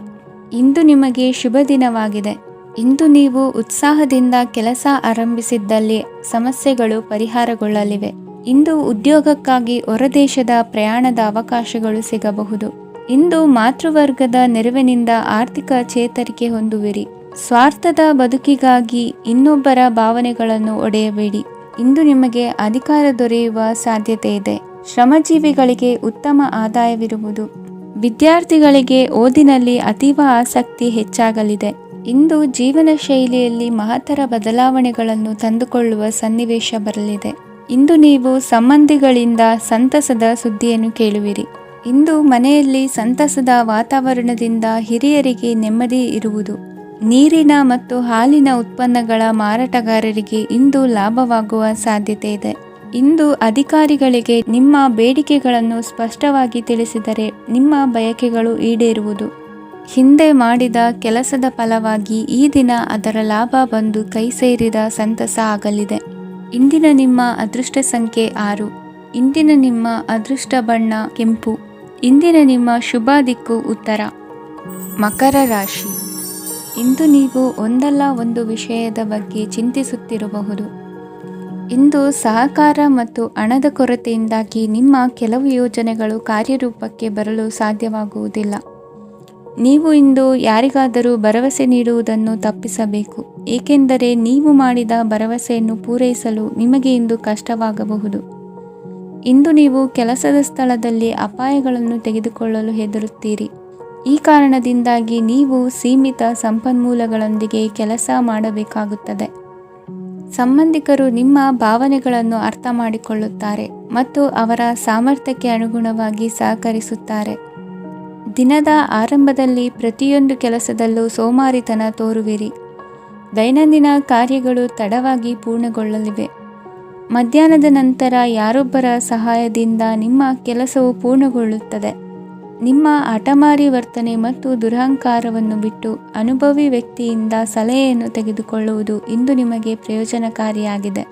ಇಂದು ನಿಮಗೆ ಶುಭ ದಿನವಾಗಿದೆ. ಇಂದು ನೀವು ಉತ್ಸಾಹದಿಂದ ಕೆಲಸ ಆರಂಭಿಸಿದ್ದಲ್ಲಿ ಸಮಸ್ಯೆಗಳು ಪರಿಹಾರಗೊಳ್ಳಲಿವೆ. ಇಂದು ಉದ್ಯೋಗಕ್ಕಾಗಿ ಹೊರದೇಶದ ಪ್ರಯಾಣದ ಅವಕಾಶಗಳು ಸಿಗಬಹುದು. ಇಂದು ಮಾತೃವರ್ಗದ ನೆರವಿನಿಂದ ಆರ್ಥಿಕ ಚೇತರಿಕೆ ಹೊಂದುವಿರಿ. ಸ್ವಾರ್ಥದ ಬದುಕಿಗಾಗಿ ಇನ್ನೊಬ್ಬರ ಭಾವನೆಗಳನ್ನು ಒಡೆಯಬೇಡಿ. ಇಂದು ನಿಮಗೆ ಅಧಿಕಾರ ದೊರೆಯುವ ಸಾಧ್ಯತೆ ಇದೆ. ಶ್ರಮಜೀವಿಗಳಿಗೆ ಉತ್ತಮ ಆದಾಯವಿರುವುದು. ವಿದ್ಯಾರ್ಥಿಗಳಿಗೆ ಓದಿನಲ್ಲಿ ಅತೀವ ಆಸಕ್ತಿ ಹೆಚ್ಚಾಗಲಿದೆ. ಇಂದು ಜೀವನ ಶೈಲಿಯಲ್ಲಿ ಮಹತ್ತರ ಬದಲಾವಣೆಗಳನ್ನು ತಂದುಕೊಳ್ಳುವ ಸನ್ನಿವೇಶ ಬರಲಿದೆ. ಇಂದು ನೀವು ಸಂಬಂಧಿಗಳಿಂದ ಸಂತಸದ ಸುದ್ದಿಯನ್ನು ಕೇಳುವಿರಿ. ಇಂದು ಮನೆಯಲ್ಲಿ ಸಂತಸದ ವಾತಾವರಣದಿಂದ ಹಿರಿಯರಿಗೆ ನೆಮ್ಮದಿ ಇರುವುದು. ನೀರಿನ ಮತ್ತು ಹಾಲಿನ ಉತ್ಪನ್ನಗಳ ಮಾರಾಟಗಾರರಿಗೆ ಇಂದು ಲಾಭವಾಗುವ ಸಾಧ್ಯತೆ ಇದೆ. ಇಂದು ಅಧಿಕಾರಿಗಳಿಗೆ ನಿಮ್ಮ ಬೇಡಿಕೆಗಳನ್ನು ಸ್ಪಷ್ಟವಾಗಿ ತಿಳಿಸಿದರೆ ನಿಮ್ಮ ಬಯಕೆಗಳು ಈಡೇರುವುದು. ಹಿಂದೆ ಮಾಡಿದ ಕೆಲಸದ ಫಲವಾಗಿ ಈ ದಿನ ಅದರ ಲಾಭ ಬಂದು ಕೈ ಸೇರಿದ ಸಂತಸ ಆಗಲಿದೆ. ಇಂದಿನ ನಿಮ್ಮ ಅದೃಷ್ಟ ಸಂಖ್ಯೆ 6. ಇಂದಿನ ನಿಮ್ಮ ಅದೃಷ್ಟ ಬಣ್ಣ ಕೆಂಪು. ಇಂದಿನ ನಿಮ್ಮ ಶುಭ ದಿಕ್ಕು ಉತ್ತರ. ಮಕರ ರಾಶಿ. ಇಂದು ನೀವು ಒಂದಲ್ಲ ಒಂದು ವಿಷಯದ ಬಗ್ಗೆ ಚಿಂತಿಸುತ್ತಿರಬಹುದು. ಇಂದು ಸಹಕಾರ ಮತ್ತು ಹಣದ ಕೊರತೆಯಿಂದಾಗಿ ನಿಮ್ಮ ಕೆಲವು ಯೋಜನೆಗಳು ಕಾರ್ಯರೂಪಕ್ಕೆ ಬರಲು ಸಾಧ್ಯವಾಗುವುದಿಲ್ಲ. ನೀವು ಇಂದು ಯಾರಿಗಾದರೂ ಭರವಸೆ ನೀಡುವುದನ್ನು ತಪ್ಪಿಸಬೇಕು, ಏಕೆಂದರೆ ನೀವು ಮಾಡಿದ ಭರವಸೆಯನ್ನು ಪೂರೈಸಲು ನಿಮಗೆ ಇಂದು ಕಷ್ಟವಾಗಬಹುದು. ಇಂದು ನೀವು ಕೆಲಸದ ಸ್ಥಳದಲ್ಲಿ ಅಪಾಯಗಳನ್ನು ತೆಗೆದುಕೊಳ್ಳಲು ಹೆದರುತ್ತೀರಿ. ಈ ಕಾರಣದಿಂದಾಗಿ ನೀವು ಸೀಮಿತ ಸಂಪನ್ಮೂಲಗಳೊಂದಿಗೆ ಕೆಲಸ ಮಾಡಬೇಕಾಗುತ್ತದೆ. ಸಂಬಂಧಿಕರು ನಿಮ್ಮ ಭಾವನೆಗಳನ್ನು ಅರ್ಥ ಮಾಡಿಕೊಳ್ಳುತ್ತಾರೆ ಮತ್ತು ಅವರ ಸಾಮರ್ಥ್ಯಕ್ಕೆ ಅನುಗುಣವಾಗಿ ಸಹಕರಿಸುತ್ತಾರೆ. ದಿನದ ಆರಂಭದಲ್ಲಿ ಪ್ರತಿಯೊಂದು ಕೆಲಸದಲ್ಲೂ ಸೋಮಾರಿತನ ತೋರುವಿರಿ. ದೈನಂದಿನ ಕಾರ್ಯಗಳು ತಡವಾಗಿ ಪೂರ್ಣಗೊಳ್ಳಲಿವೆ. ಮಧ್ಯಾಹ್ನದ ನಂತರ ಯಾರೊಬ್ಬರ ಸಹಾಯದಿಂದ ನಿಮ್ಮ ಕೆಲಸವು ಪೂರ್ಣಗೊಳ್ಳುತ್ತದೆ. ನಿಮ್ಮ ಹಠಮಾರಿ ವರ್ತನೆ ಮತ್ತು ದುರಹಂಕಾರವನ್ನು ಬಿಟ್ಟು ಅನುಭವಿ ವ್ಯಕ್ತಿಯಿಂದ ಸಲಹೆಯನ್ನು ತೆಗೆದುಕೊಳ್ಳುವುದು ಇಂದು ನಿಮಗೆ ಪ್ರಯೋಜನಕಾರಿಯಾಗಿದೆ.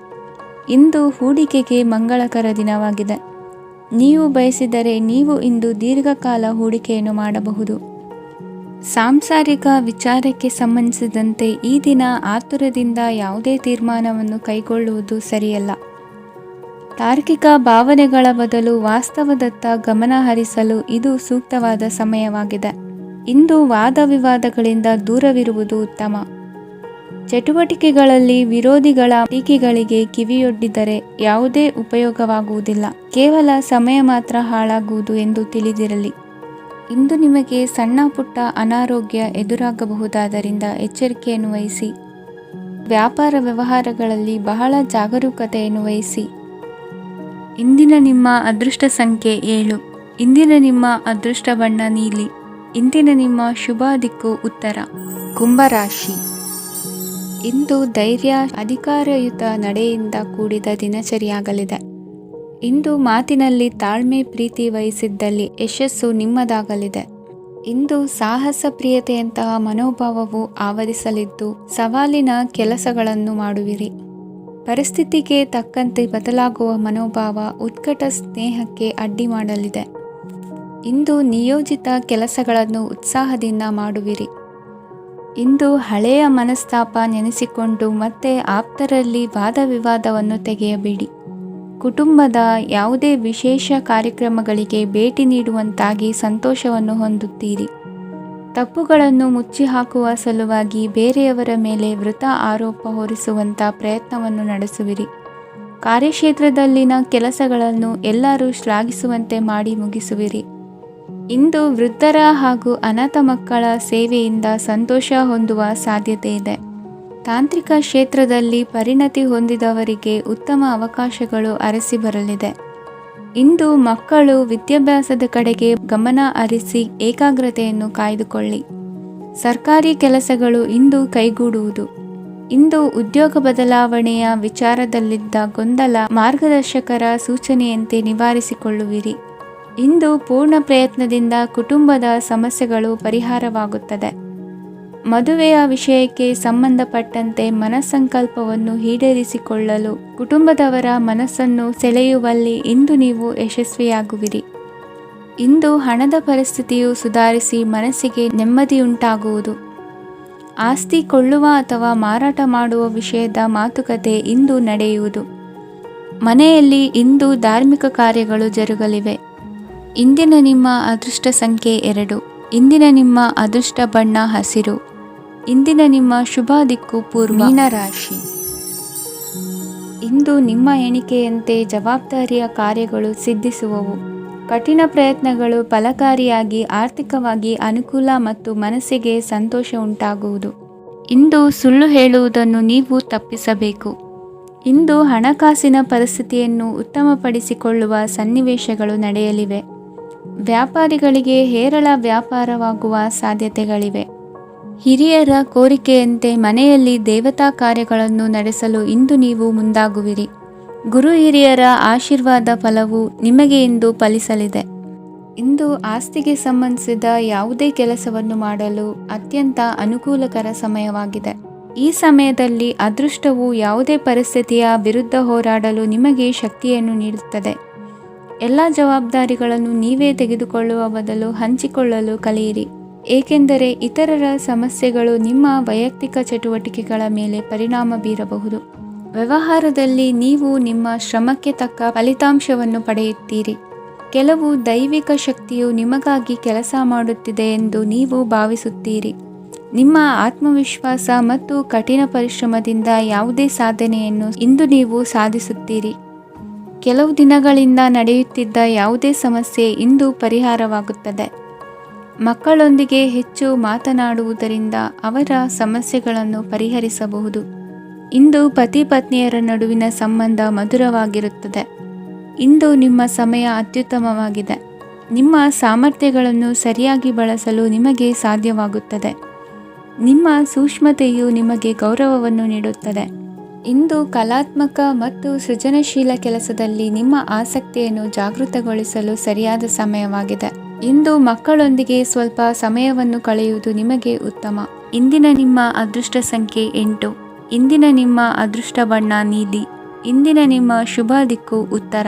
ಇಂದು ಹೂಡಿಕೆಗೆ ಮಂಗಳಕರ ದಿನವಾಗಿದೆ. ನೀವು ಬಯಸಿದರೆ ನೀವು ಇಂದು ದೀರ್ಘಕಾಲ ಹೂಡಿಕೆಯನ್ನು ಮಾಡಬಹುದು. ಸಾಂಸಾರಿಕ ವಿಚಾರಕ್ಕೆ ಸಂಬಂಧಿಸಿದಂತೆ ಈ ದಿನ ಆತುರದಿಂದ ಯಾವುದೇ ತೀರ್ಮಾನವನ್ನು ಕೈಗೊಳ್ಳುವುದು ಸರಿಯಲ್ಲ. ತಾರ್ಕಿಕ ಭಾವನೆಗಳ ಬದಲು ವಾಸ್ತವದತ್ತ ಗಮನ ಹರಿಸಲು ಇದು ಸೂಕ್ತವಾದ ಸಮಯವಾಗಿದೆ. ಇಂದು ವಾದ ವಿವಾದಗಳಿಂದ ದೂರವಿರುವುದು ಉತ್ತಮ. ಚಟುವಟಿಕೆಗಳಲ್ಲಿ ವಿರೋಧಿಗಳ ಟೀಕೆಗಳಿಗೆ ಕಿವಿಯೊಡ್ಡಿದರೆ ಯಾವುದೇ ಉಪಯೋಗವಾಗುವುದಿಲ್ಲ, ಕೇವಲ ಸಮಯ ಮಾತ್ರ ಹಾಳಾಗುವುದು ಎಂದು ತಿಳಿದಿರಲಿ. ಇಂದು ನಿಮಗೆ ಸಣ್ಣ ಪುಟ್ಟ ಅನಾರೋಗ್ಯ ಎದುರಾಗಬಹುದಾದ್ದರಿಂದ ಎಚ್ಚರಿಕೆಯನ್ನು ವಹಿಸಿ. ವ್ಯಾಪಾರ ವ್ಯವಹಾರಗಳಲ್ಲಿ ಬಹಳ ಜಾಗರೂಕತೆಯನ್ನು ವಹಿಸಿ. ಇಂದಿನ ನಿಮ್ಮ ಅದೃಷ್ಟ ಸಂಖ್ಯೆ 7. ಇಂದಿನ ನಿಮ್ಮ ಅದೃಷ್ಟ ಬಣ್ಣ ನೀಲಿ. ಇಂದಿನ ನಿಮ್ಮ ಶುಭ ದಿಕ್ಕು ಉತ್ತರ. ಕುಂಭರಾಶಿ. ಇಂದು ಧೈರ್ಯ, ಅಧಿಕಾರಯುತ ನಡೆಯಿಂದ ಕೂಡಿದ ದಿನಚರಿಯಾಗಲಿದೆ. ಇಂದು ಮಾತಿನಲ್ಲಿ ತಾಳ್ಮೆ, ಪ್ರೀತಿ ವಹಿಸಿದ್ದಲ್ಲಿ ಯಶಸ್ಸು ನಿಮ್ಮದಾಗಲಿದೆ. ಇಂದು ಸಾಹಸ ಪ್ರಿಯತೆಯಂತಹ ಮನೋಭಾವವು ಆವರಿಸಲಿದ್ದು ಸವಾಲಿನ ಕೆಲಸಗಳನ್ನು ಮಾಡುವಿರಿ. ಪರಿಸ್ಥಿತಿಗೆ ತಕ್ಕಂತೆ ಬದಲಾಗುವ ಮನೋಭಾವ ಉತ್ಕಟ ಸ್ನೇಹಕ್ಕೆ ಅಡ್ಡಿ ಮಾಡಲಿದೆ. ಇಂದು ನಿಯೋಜಿತ ಕೆಲಸಗಳನ್ನು ಉತ್ಸಾಹದಿಂದ ಮಾಡುವಿರಿ. ಇಂದು ಹಳೆಯ ಮನಸ್ತಾಪ ನೆನೆಸಿಕೊಂಡು ಮತ್ತೆ ಆಪ್ತರಲ್ಲಿ ವಾದ ವಿವಾದವನ್ನು ತೆಗೆಯಬೇಡಿ. ಕುಟುಂಬದ ಯಾವುದೇ ವಿಶೇಷ ಕಾರ್ಯಕ್ರಮಗಳಿಗೆ ಭೇಟಿ ನೀಡುವಂತಾಗಿ ಸಂತೋಷವನ್ನು ಹೊಂದುತ್ತೀರಿ. ತಪ್ಪುಗಳನ್ನು ಮುಚ್ಚಿಹಾಕುವ ಸಲುವಾಗಿ ಬೇರೆಯವರ ಮೇಲೆ ವೃಥ ಆರೋಪ ಹೊರಿಸುವಂಥ ಪ್ರಯತ್ನವನ್ನು ನಡೆಸುವಿರಿ. ಕಾರ್ಯಕ್ಷೇತ್ರದಲ್ಲಿನ ಕೆಲಸಗಳನ್ನು ಎಲ್ಲರೂ ಶ್ಲಾಘಿಸುವಂತೆ ಮಾಡಿ ಮುಗಿಸುವಿರಿ. ಇಂದು ವೃದ್ಧರ ಹಾಗೂ ಅನಾಥ ಮಕ್ಕಳ ಸೇವೆಯಿಂದ ಸಂತೋಷ ಹೊಂದುವ ಸಾಧ್ಯತೆ ಇದೆ. ತಾಂತ್ರಿಕ ಕ್ಷೇತ್ರದಲ್ಲಿ ಪರಿಣತಿ ಹೊಂದಿದವರಿಗೆ ಉತ್ತಮ ಅವಕಾಶಗಳು ಅರಸಿ ಬರಲಿದೆ. ಇಂದು ಮಕ್ಕಳು ವಿದ್ಯಾಭ್ಯಾಸದ ಕಡೆಗೆ ಗಮನ ಹರಿಸಿ ಏಕಾಗ್ರತೆಯನ್ನು ಕಾಯ್ದುಕೊಳ್ಳಿ. ಸರ್ಕಾರಿ ಕೆಲಸಗಳು ಇಂದು ಕೈಗೂಡುವುದು. ಇಂದು ಉದ್ಯೋಗ ಬದಲಾವಣೆಯ ವಿಚಾರದಲ್ಲಿದ್ದ ಗೊಂದಲ ಮಾರ್ಗದರ್ಶಕರ ಸೂಚನೆಯಂತೆ ನಿವಾರಿಸಿಕೊಳ್ಳುವಿರಿ. ಇಂದು ಪೂರ್ಣ ಪ್ರಯತ್ನದಿಂದ ಕುಟುಂಬದ ಸಮಸ್ಯೆಗಳು ಪರಿಹಾರವಾಗುತ್ತದೆ. ಮದುವೆಯ ವಿಷಯಕ್ಕೆ ಸಂಬಂಧಪಟ್ಟಂತೆ ಮನಸ್ಸಂಕಲ್ಪವನ್ನು ಈಡೇರಿಸಿಕೊಳ್ಳಲು ಕುಟುಂಬದವರ ಮನಸ್ಸನ್ನು ಸೆಳೆಯುವಲ್ಲಿ ಇಂದು ನೀವು ಯಶಸ್ವಿಯಾಗುವಿರಿ. ಇಂದು ಹಣದ ಪರಿಸ್ಥಿತಿಯು ಸುಧಾರಿಸಿ ಮನಸ್ಸಿಗೆ ನೆಮ್ಮದಿಯುಂಟಾಗುವುದು. ಆಸ್ತಿ ಕೊಳ್ಳುವ ಅಥವಾ ಮಾರಾಟ ಮಾಡುವ ವಿಷಯದ ಮಾತುಕತೆ ಇಂದು ನಡೆಯುವುದು. ಮನೆಯಲ್ಲಿ ಇಂದು ಧಾರ್ಮಿಕ ಕಾರ್ಯಗಳು ಜರುಗಲಿವೆ. ಇಂದಿನ ನಿಮ್ಮ ಅದೃಷ್ಟ ಸಂಖ್ಯೆ 2. ಇಂದಿನ ನಿಮ್ಮ ಅದೃಷ್ಟ ಬಣ್ಣ ಹಸಿರು. ಇಂದಿನ ನಿಮ್ಮ ಶುಭ ದಿಕ್ಕು ಪೂರ್ವ. ಮೀನರಾಶಿ. ಇಂದು ನಿಮ್ಮ ಎಣಿಕೆಯಂತೆ ಜವಾಬ್ದಾರಿಯ ಕಾರ್ಯಗಳು ಸಿದ್ಧಿಸುವವು. ಕಠಿಣ ಪ್ರಯತ್ನಗಳು ಫಲಕಾರಿಯಾಗಿ ಆರ್ಥಿಕವಾಗಿ ಅನುಕೂಲ ಮತ್ತು ಮನಸ್ಸಿಗೆ ಸಂತೋಷ ಉಂಟಾಗುವುದು. ಇಂದು ಸುಳ್ಳು ಹೇಳುವುದನ್ನು ನೀವು ತಪ್ಪಿಸಬೇಕು. ಇಂದು ಹಣಕಾಸಿನ ಪರಿಸ್ಥಿತಿಯನ್ನು ಉತ್ತಮಪಡಿಸಿಕೊಳ್ಳುವ ಸನ್ನಿವೇಶಗಳು ನಡೆಯಲಿವೆ. ವ್ಯಾಪಾರಿಗಳಿಗೆ ಹೇರಳ ವ್ಯಾಪಾರವಾಗುವ ಸಾಧ್ಯತೆಗಳಿವೆ. ಹಿರಿಯರ ಕೋರಿಕೆಯಂತೆ ಮನೆಯಲ್ಲಿ ದೇವತಾ ಕಾರ್ಯಗಳನ್ನು ನಡೆಸಲು ಇಂದು ನೀವು ಮುಂದಾಗುವಿರಿ. ಗುರು ಹಿರಿಯರ ಆಶೀರ್ವಾದ ಫಲವು ನಿಮಗೆ ಇಂದು ಫಲಿಸಲಿದೆ. ಇಂದು ಆಸ್ತಿಗೆ ಸಂಬಂಧಿಸಿದ ಯಾವುದೇ ಕೆಲಸವನ್ನು ಮಾಡಲು ಅತ್ಯಂತ ಅನುಕೂಲಕರ ಸಮಯವಾಗಿದೆ. ಈ ಸಮಯದಲ್ಲಿ ಅದೃಷ್ಟವು ಯಾವುದೇ ಪರಿಸ್ಥಿತಿಯ ವಿರುದ್ಧ ಹೋರಾಡಲು ನಿಮಗೆ ಶಕ್ತಿಯನ್ನು ನೀಡುತ್ತದೆ. ಎಲ್ಲ ಜವಾಬ್ದಾರಿಗಳನ್ನು ನೀವೇ ತೆಗೆದುಕೊಳ್ಳುವ ಬದಲು ಹಂಚಿಕೊಳ್ಳಲು ಕಲಿಯಿರಿ. ಏಕೆಂದರೆ ಇತರರ ಸಮಸ್ಯೆಗಳು ನಿಮ್ಮ ವೈಯಕ್ತಿಕ ಚಟುವಟಿಕೆಗಳ ಮೇಲೆ ಪರಿಣಾಮ ಬೀರಬಹುದು. ವ್ಯವಹಾರದಲ್ಲಿ ನೀವು ನಿಮ್ಮ ಶ್ರಮಕ್ಕೆ ತಕ್ಕ ಫಲಿತಾಂಶವನ್ನು ಪಡೆಯುತ್ತೀರಿ. ಕೆಲವು ದೈವಿಕ ಶಕ್ತಿಯು ನಿಮಗಾಗಿ ಕೆಲಸ ಮಾಡುತ್ತಿದೆ ಎಂದು ನೀವು ಭಾವಿಸುತ್ತೀರಿ. ನಿಮ್ಮ ಆತ್ಮವಿಶ್ವಾಸ ಮತ್ತು ಕಠಿಣ ಪರಿಶ್ರಮದಿಂದ ಯಾವುದೇ ಸಾಧನೆಯನ್ನು ಇಂದು ನೀವು ಸಾಧಿಸುತ್ತೀರಿ. ಕೆಲವು ದಿನಗಳಿಂದ ನಡೆಯುತ್ತಿದ್ದ ಯಾವುದೇ ಸಮಸ್ಯೆ ಇಂದು ಪರಿಹಾರವಾಗುತ್ತದೆ. ಮಕ್ಕಳೊಂದಿಗೆ ಹೆಚ್ಚು ಮಾತನಾಡುವುದರಿಂದ ಅವರ ಸಮಸ್ಯೆಗಳನ್ನು ಪರಿಹರಿಸಬಹುದು. ಇಂದು ಪತಿ ಪತ್ನಿಯರ ನಡುವಿನ ಸಂಬಂಧ ಮಧುರವಾಗಿರುತ್ತದೆ. ಇಂದು ನಿಮ್ಮ ಸಮಯ ಅತ್ಯುತ್ತಮವಾಗಿದೆ. ನಿಮ್ಮ ಸಾಮರ್ಥ್ಯಗಳನ್ನು ಸರಿಯಾಗಿ ಬಳಸಲು ನಿಮಗೆ ಸಾಧ್ಯವಾಗುತ್ತದೆ. ನಿಮ್ಮ ಸೂಕ್ಷ್ಮತೆಯು ನಿಮಗೆ ಗೌರವವನ್ನು ನೀಡುತ್ತದೆ. ಇಂದು ಕಲಾತ್ಮಕ ಮತ್ತು ಸೃಜನಶೀಲ ಕೆಲಸದಲ್ಲಿ ನಿಮ್ಮ ಆಸಕ್ತಿಯನ್ನು ಜಾಗೃತಗೊಳಿಸಲು ಸರಿಯಾದ ಸಮಯವಾಗಿದೆ. ಇಂದು ಮಕ್ಕಳೊಂದಿಗೆ ಸ್ವಲ್ಪ ಸಮಯವನ್ನು ಕಳೆಯುವುದು ನಿಮಗೆ ಉತ್ತಮ. ಇಂದಿನ ನಿಮ್ಮ ಅದೃಷ್ಟ ಸಂಖ್ಯೆ 8. ಇಂದಿನ ನಿಮ್ಮ ಅದೃಷ್ಟ ಬಣ್ಣ ನೀಲಿ. ಇಂದಿನ ನಿಮ್ಮ ಶುಭ ದಿಕ್ಕು ಉತ್ತರ.